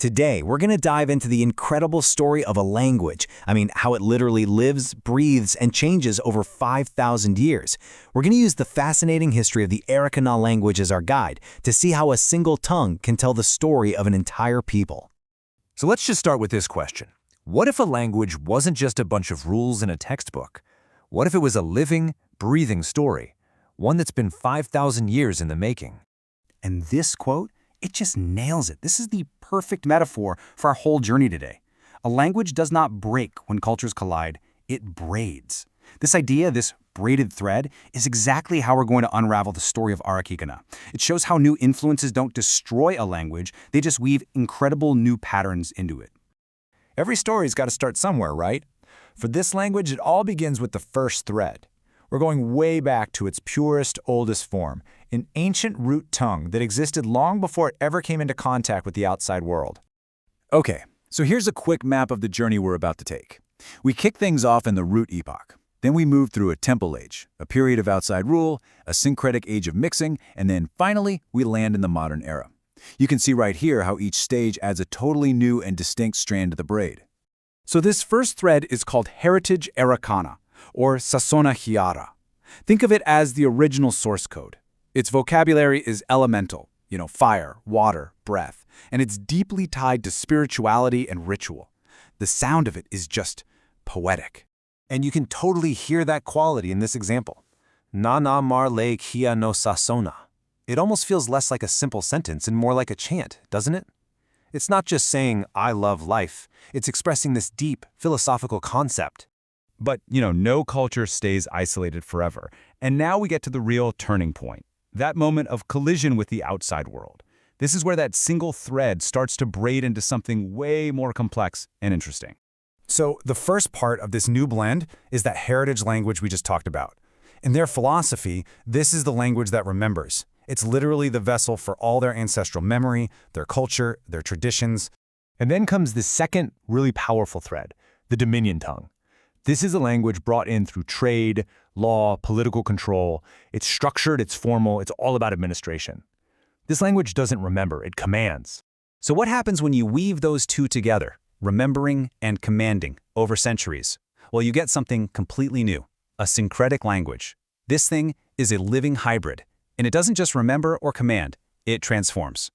Today, we're going to dive into the incredible story of a language. How it literally lives, breathes, and changes over 5,000 years. We're going to use the fascinating history of the Arreqqana language as our guide to see how a single tongue can tell the story of an entire people. So let's just start with this question. What if a language wasn't just a bunch of rules in a textbook? What if it was a living, breathing story? One that's been 5,000 years in the making. And this quote, it just nails it. This is the perfect metaphor for our whole journey today. A language does not break when cultures collide, it braids. This idea, this braided thread, is exactly how we're going to unravel the story of Arreqqana. It shows how new influences don't destroy a language, they just weave incredible new patterns into it. Every story's got to start somewhere, right? For this language, it all begins with the first thread. We're going way back to its purest, oldest form, an ancient root tongue that existed long before it ever came into contact with the outside world. Okay, so here's a quick map of the journey we're about to take. We kick things off in the root epoch. Then we move through a temple age, a period of outside rule, a syncretic age of mixing, and then finally, we land in the modern era. You can see right here how each stage adds a totally new and distinct strand to the braid. So this first thread is called Heritage Arreqqana, or Sasona Hiara. Think of it as the original source code. Its vocabulary is elemental, fire, water, breath, and it's deeply tied to spirituality and ritual. The sound of it is just poetic. And you can totally hear that quality in this example. Na na mar le kia no sasona. It almost feels less like a simple sentence and more like a chant, doesn't it? It's not just saying, I love life. It's expressing this deep, philosophical concept. But, no culture stays isolated forever. And now we get to the real turning point, that moment of collision with the outside world. This is where that single thread starts to braid into something way more complex and interesting. So the first part of this new blend is that heritage language we just talked about. In their philosophy, this is the language that remembers. It's literally the vessel for all their ancestral memory, their culture, their traditions. And then comes the second really powerful thread, the Dominion tongue. This is a language brought in through trade, law, political control. It's structured, it's formal, it's all about administration. This language doesn't remember, it commands. So what happens when you weave those two together, remembering and commanding, over centuries? Well, you get something completely new, a syncretic language. This thing is a living hybrid, and it doesn't just remember or command, it transforms.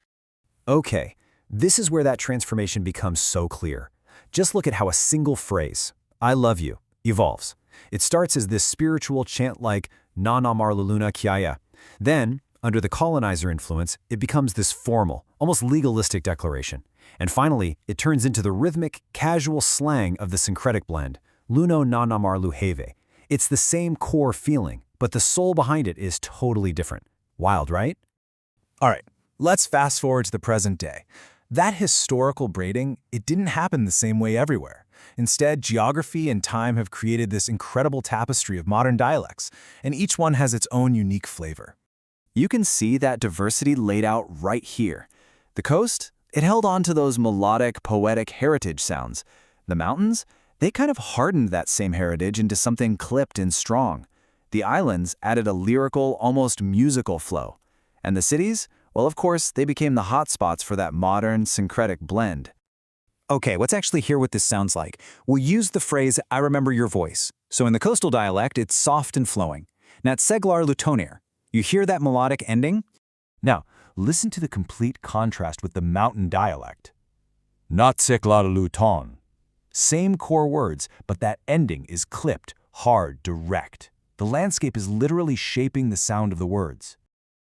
Okay, this is where that transformation becomes so clear. Just look at how a single phrase, I love you, evolves. It starts as this spiritual chant like Na na mar luluna kiaya. Then, under the colonizer influence, it becomes this formal, almost legalistic declaration. And finally, it turns into the rhythmic, casual slang of the syncretic blend, Luno na na mar luheve. It's the same core feeling, but the soul behind it is totally different. Wild, right? All right, let's fast forward to the present day. That historical braiding, it didn't happen the same way everywhere. Instead, geography and time have created this incredible tapestry of modern dialects, and each one has its own unique flavor. You can see that diversity laid out right here. The coast, it held on to those melodic, poetic heritage sounds. The mountains, they kind of hardened that same heritage into something clipped and strong. The islands added a lyrical, almost musical flow. And the cities, well, of course, they became the hotspots for that modern, syncretic blend. Okay, let's actually hear what this sounds like. We'll use the phrase, I remember your voice. So in the coastal dialect, it's soft and flowing. Nat seglar lutonir. You hear that melodic ending? Now, listen to the complete contrast with the mountain dialect. Not seglar luton. Same core words, but that ending is clipped, hard, direct. The landscape is literally shaping the sound of the words.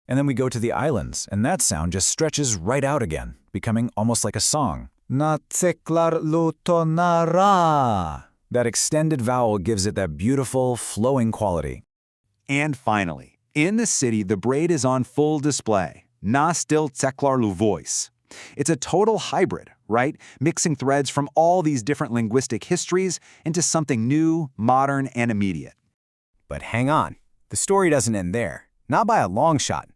And then we go to the islands, and that sound just stretches right out again, becoming almost like a song. Na seglar lutonara. That extended vowel gives it that beautiful, flowing quality. And finally, in the city, the braid is on full display. Na still seglar lu voice. It's a total hybrid, right? Mixing threads from all these different linguistic histories into something new, modern, and immediate. But hang on, the story doesn't end there. Not by a long shot.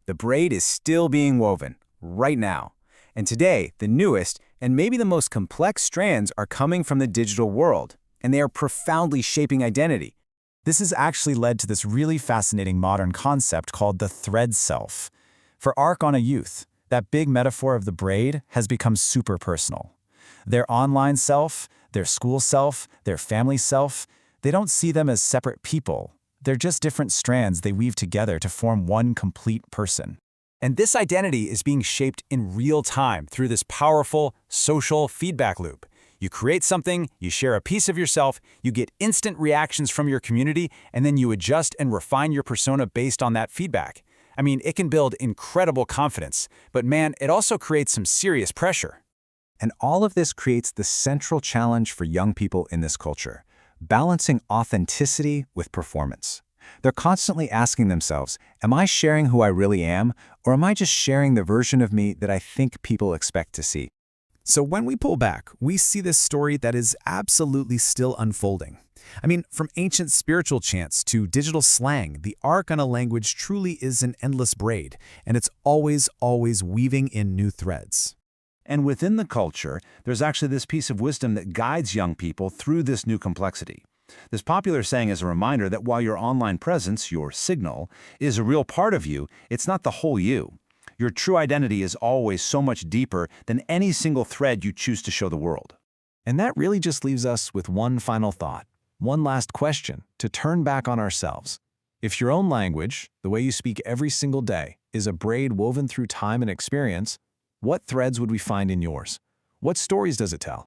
The braid is still being woven, right now. And today, the newest and maybe the most complex strands are coming from the digital world, and they are profoundly shaping identity. This has actually led to this really fascinating modern concept called the thread self. For Arreqqana youth, That big metaphor of the braid has become super personal. Their online self, their school self, their family self, they don't see them as separate people. They're just different strands they weave together to form one complete person. And this identity is being shaped in real time through this powerful social feedback loop. You create something, you share a piece of yourself, you get instant reactions from your community, and then you adjust and refine your persona based on that feedback. I mean, it can build incredible confidence, but man, it also creates some serious pressure. And all of this creates the central challenge for young people in this culture, balancing authenticity with performance. They're constantly asking themselves, am I sharing who I really am, or am I just sharing the version of me that I think people expect to see? So when we pull back, we see this story that is absolutely still unfolding. I mean, from ancient spiritual chants to digital slang, the Arreqqana language truly is an endless braid, and it's always weaving in new threads. And within the culture, there's actually this piece of wisdom that guides young people through this new complexity. This popular saying is a reminder that while your online presence, your signal, is a real part of you, it's not the whole you. Your true identity is always so much deeper than any single thread you choose to show the world. And that really just leaves us with one final thought, one last question to turn back on ourselves. If your own language, the way you speak every single day, is a braid woven through time and experience, what threads would we find in yours? What stories does it tell?